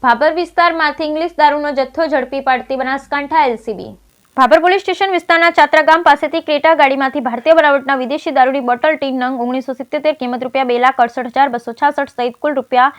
ભાભર વિસ્તારમાંથી ઇંગ્લિશ દારૂનો જથ્થો ઝડપી પાડતી Banaskantha LCB. Bhabhar police station વિસ્તારના ચાત્રા ગામ પાસેથી ક્રેટા ગાડીમાંથી ભારતીય બનાવટના વિદેશી દારૂની બોટલ ટીન નંગ 1977 કિંમત રૂપિયા 2,68,266 સહિત કુલ રૂપિયા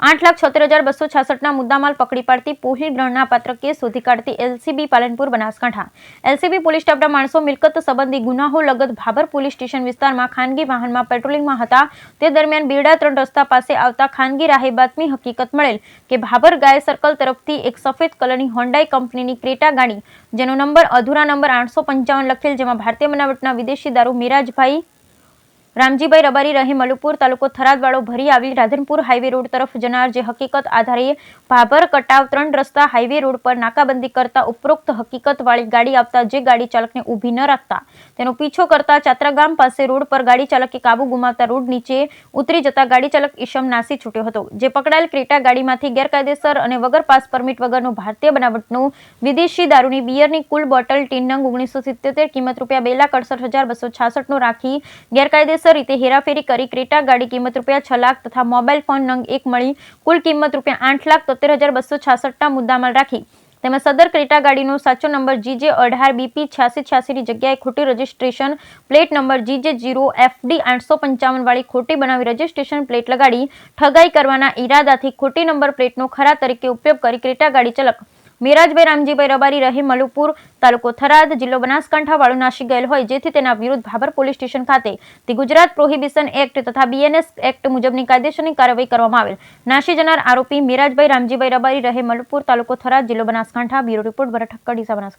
8,76,266ના મુદ્દામાલ પકડી પાડતી પોલીસ ગણના પાત્ર કેસ શોધી કાઢતી LCB Palanpur Banaskantha. LCB police સ્ટાફના માણસો મિલકત સંબંધી ગુનાઓ લગત ભાભર પોલીસ સ્ટેશન વિસ્તારમાં ખાનગી વાહનમાં પેટ્રોલિંગમાં હતા તે દરમિયાન બીરડા 3 રસ્તા પાસે આવતા ખાનગી રાહે બાતમી હકીકત મળેલ કે ભાભર ગાય સર્કલ તરફથી એક સફેદ કલરની હોન્ડાઈ કંપનીની ક્રેટા ગાડી જેનો નંબર અધૂરા નંબર 855 લખેલ જેમાં ભારતીય બનાવટના વિદેશી દારૂ મિરાજભાઈ રામજીભાઈ રબારી રહે મલુપુર તાલુકો થરાદવાળો ભરી આવી રાધનપુર હાઈવે રોડ તરફ જનાર જે હકીકત આધારે ભાભર કટાવ 3 રસ્તા હાઈવે રોડ પર નાકાબંધી કરતા ઉપરોક્ત હકીકત વાળી ગાડી આવતા જે ગાડી ચાલકને ઊભી ન રાખતા તેનો પીછો કરતા ચાત્રા ગામ પાસે રોડ પર ગાડી ચાલકે કાબુ ગુમાવતા રોડ નીચે ઉતરી જતા ગાડી ચાલક ઈશમ નાસી છૂટ્યો હતો। જે પકડાયેલ ક્રેટા ગાડીમાંથી ગેરકાયદેસર અને વગર પાસ પરમિટ વગરનું ભારતીય બનાવટનું વિદેશી દારૂની બિયરની કુલ બોટલ ટીન નંગ 1977 કિંમત રૂપિયા 2,68,266 નો રાખી ગેરકાયદેસર રીતે હેરાફેરી કરી ક્રેટા ગાડી કિંમત રૂપિયા 6 લાખ તથા મોબાઈલ ફોન નંગ 1 મળી કુલ કિંમત રૂપિયા 8,73,266ના મુદ્દામાલ રાખી તેમજ સદર ક્રેટા ગાડીનો સાચો નંબર GJ18BP 8686 ની જગ્યાએ ખોટી રજીસ્ટ્રેશન પ્લેટ નંબર GJ0FD 855 વાળી ખોટી બનાવી રજીસ્ટ્રેશન પ્લેટ લગાડી ઠગાઈ કરવાના ઈરાદાથી ખોટી નંબર પ્લેટનો ખરા તરીકે ઉપયોગ કરી ક્રેટા ગાડી ચાલક મિરાજભાઈ રામજીભાઈ રબારી રહે મલુપુર તાલુકો થરાદ જિલ્લો બનાસકાંઠા વાળો નાસી ગયેલ હોય જેથી તેના વિરુદ્ધ ભાભર પોલીસ સ્ટેશન ખાતે ધી ગુજરાત પ્રોહિબિશન એક્ટ તથા BNS એક્ટ મુજબની કાયદેસરની કાર્યવાહી કરવામાં આવેલ। નાસી જનાર આરોપી મિરાજભાઈ રામજીભાઈ રબારી રહે મલુપુર તાલુકો થરાદ જિલ્લો બનાસકાંઠા। બ્યુરો રિપોર્ટ ભરત ઠક્કર, ડીસા, બનાસકાંઠા।